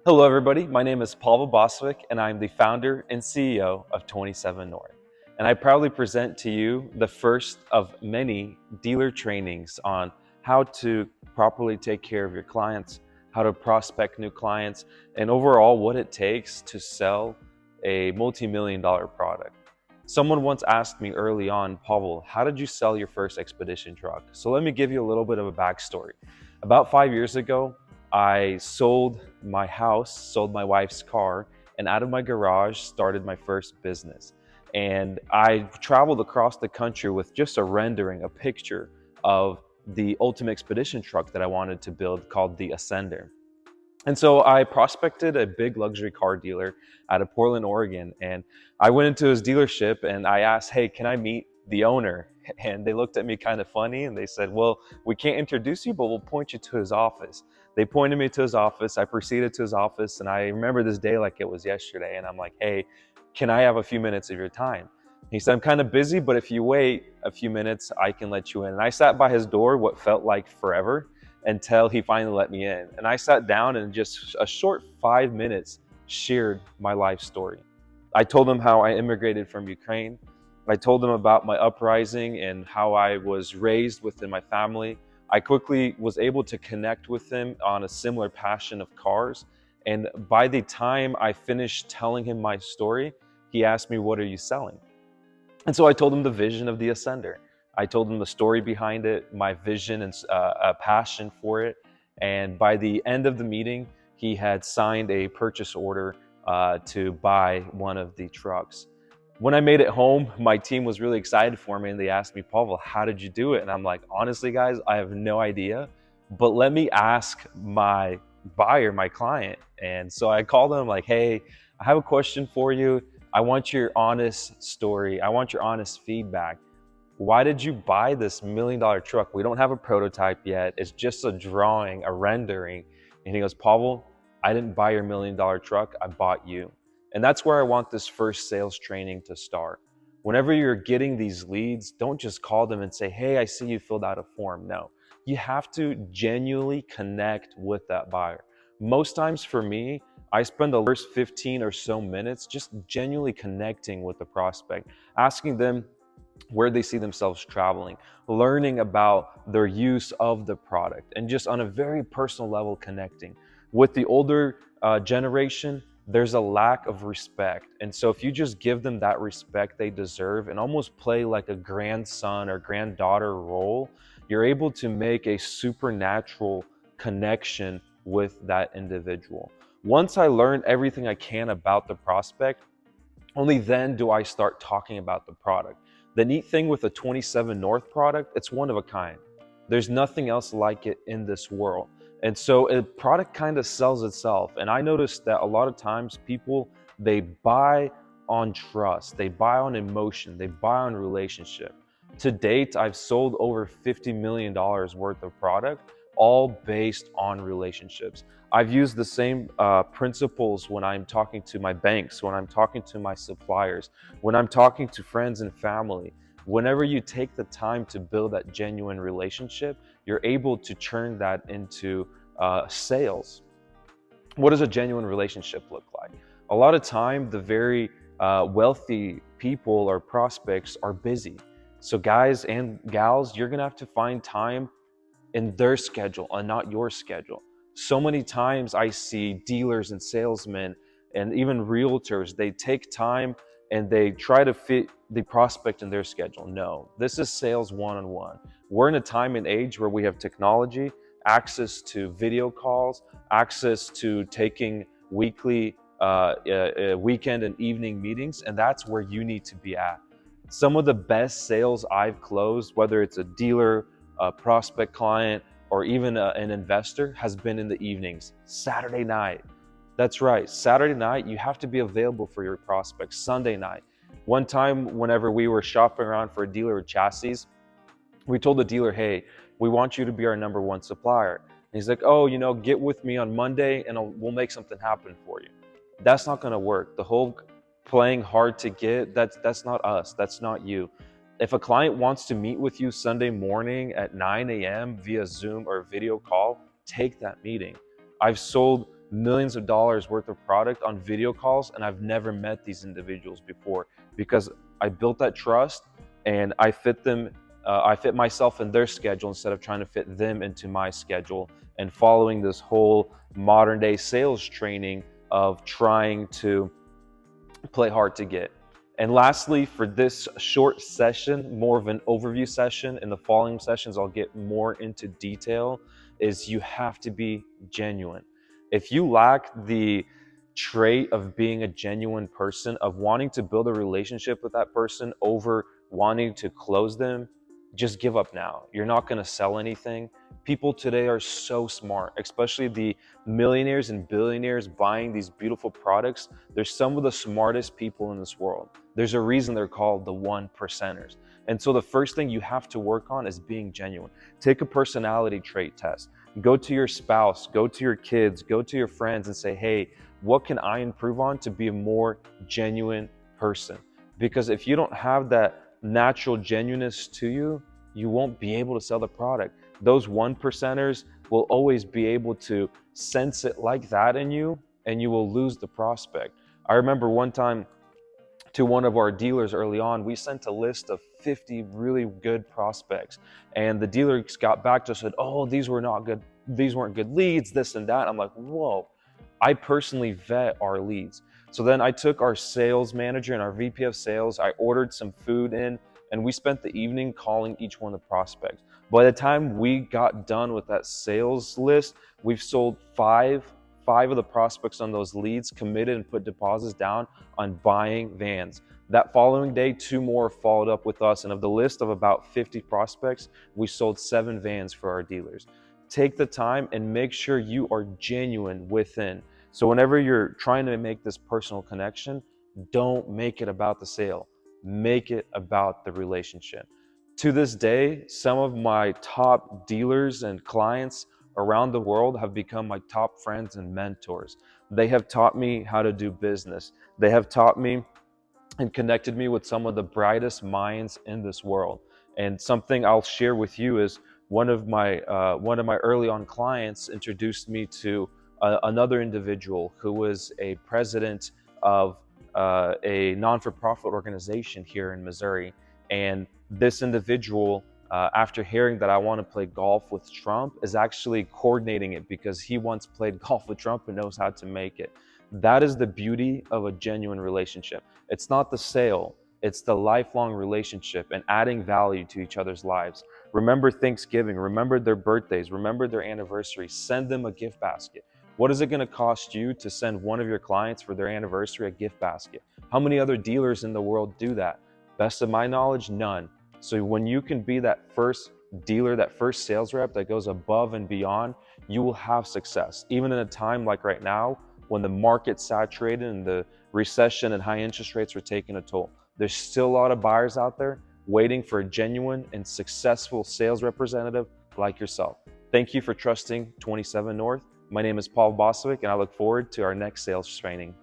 Hello, everybody. My name is Pavel Bosovik, and I'm the founder and CEO of 27 North. And I proudly present to you the first of many dealer trainings on how to properly take care of your clients, how to prospect new clients, and overall what it takes to sell a multi-million-dollar product. Someone once asked me early on, Pavel, how did you sell your first expedition truck? So let me give you a little bit of a backstory. About 5 years ago, I sold my house, sold my wife's car, and out of my garage started my first business. And I traveled across the country with just a rendering, a picture of the ultimate expedition truck that I wanted to build called the Ascender. And so I prospected a big luxury car dealer out of Portland, Oregon. And I went into his dealership and I asked, hey, can I meet the owner? And they looked at me kind of funny and they said, well, we can't introduce you, but we'll point you to his office. They pointed me to his office. I proceeded to his office and I remember this day like it was yesterday. And I'm like, hey, can I have a few minutes of your time? He said, I'm kind of busy, but if you wait a few minutes, I can let you in. And I sat by his door what felt like forever until he finally let me in. And I sat down and just a short 5 minutes shared my life story. I told him how I immigrated from Ukraine. I told him about my uprising and how I was raised within my family. I quickly was able to connect with him on a similar passion of cars. And by the time I finished telling him my story, he asked me, what are you selling? And so I told him the vision of the Ascender. I told him the story behind it, my vision and a passion for it. And by the end of the meeting, he had signed a purchase order to buy one of the trucks. When I made it home, my team was really excited for me and they asked me, Pavel, how did you do it? And I'm like, honestly, guys, I have no idea, but let me ask my buyer, my client. And so I called them like, hey, I have a question for you. I want your honest story. I want your honest feedback. Why did you buy this $1 million truck? We don't have a prototype yet. It's just a drawing, a rendering. And he goes, Pavel, I didn't buy your $1 million truck. I bought you. And that's where I want this first sales training to start. Whenever you're getting these leads, don't just call them and say, hey, I see you filled out a form. No, you have to genuinely connect with that buyer. Most times for me, I spend the first 15 or so minutes just genuinely connecting with the prospect, asking them where they see themselves traveling, learning about their use of the product, and just on a very personal level connecting. With the older generation, there's a lack of respect. And so if you just give them that respect they deserve and almost play like a grandson or granddaughter role, you're able to make a supernatural connection with that individual. Once I learn everything I can about the prospect, only then do I start talking about the product. The neat thing with a 27 North product, it's one of a kind. There's nothing else like it in this world. And so a product kind of sells itself. And I noticed that a lot of times people, they buy on trust, they buy on emotion, they buy on relationship. To date, I've sold over $50 million worth of product, all based on relationships. I've used the same principles when I'm talking to my banks, when I'm talking to my suppliers, when I'm talking to friends and family. Whenever you take the time to build that genuine relationship, you're able to turn that into sales. What does a genuine relationship look like? A lot of time, the very wealthy people or prospects are busy. So guys and gals, you're gonna have to find time in their schedule and not your schedule. So many times I see dealers and salesmen and even realtors, they take time and they try to fit the prospect in their schedule. No, this is sales one-on-one. We're in a time and age where we have technology, access to video calls, access to taking weekly, weekend and evening meetings, and that's where you need to be at. Some of the best sales I've closed, whether it's a dealer, a prospect client, or even an investor, has been in the evenings, Saturday night. That's right, Saturday night, you have to be available for your prospects. Sunday night. One time, whenever we were shopping around for a dealer with chassis, we told the dealer, hey, we want you to be our #1 supplier. And he's like, oh, get with me on Monday and we'll make something happen for you. That's not gonna work. The whole playing hard to get, that's not us, that's not you. If a client wants to meet with you Sunday morning at 9 a.m. via Zoom or video call, take that meeting. I've sold millions of dollars worth of product on video calls, and I've never met these individuals before because I built that trust and I fit them. I fit myself in their schedule instead of trying to fit them into my schedule and following this whole modern day sales training of trying to play hard to get. And lastly, for this short session, more of an overview session, in the following sessions, I'll get more into detail, is you have to be genuine. If you lack the trait of being a genuine person, of wanting to build a relationship with that person over wanting to close them, just give up now. You're not going to sell anything. People today are so smart, especially the millionaires and billionaires buying these beautiful products. They're some of the smartest people in this world. There's a reason they're called the 1%ers. And so the first thing you have to work on is being genuine. Take a personality trait test. Go to your spouse, go to your kids, go to your friends and say, hey, what can I improve on to be a more genuine person? Because if you don't have that natural genuineness to you, you won't be able to sell the product. Those 1%ers will always be able to sense it like that in you, and you will lose the prospect. I remember one time to one of our dealers early on, we sent a list of 50 really good prospects, and the dealers got back to us and said, oh, these weren't good leads, this and that. I'm like, whoa. I personally vet our leads. So then I took our sales manager and our VP of sales, I ordered some food in, and we spent the evening calling each one of the prospects. By the time we got done with that sales list, we've sold five of the prospects on those leads, committed and put deposits down on buying vans. That following day, 2 more followed up with us, and of the list of about 50 prospects, we sold 7 vans for our dealers. Take the time and make sure you are genuine within. So whenever you're trying to make this personal connection, don't make it about the sale. Make it about the relationship. To this day, some of my top dealers and clients around the world have become my top friends and mentors. They have taught me how to do business. They have taught me and connected me with some of the brightest minds in this world. And something I'll share with you is one of my early on clients introduced me to another individual who was a president of a non-for-profit organization here in Missouri. And this individual, after hearing that I want to play golf with Trump, is actually coordinating it because he once played golf with Trump and knows how to make it. That is the beauty of a genuine relationship. It's not the sale, it's the lifelong relationship and adding value to each other's lives. Remember Thanksgiving, remember their birthdays, remember their anniversaries, send them a gift basket. What is it going to cost you to send one of your clients for their anniversary a gift basket? How many other dealers in the world do that? Best of my knowledge, none. So when you can be that first dealer, that first sales rep that goes above and beyond, you will have success. Even in a time like right now, when the market's saturated and the recession and high interest rates are taking a toll, there's still a lot of buyers out there waiting for a genuine and successful sales representative like yourself. Thank you for trusting 27 North. My name is Pavel Bosovik, and I look forward to our next sales training.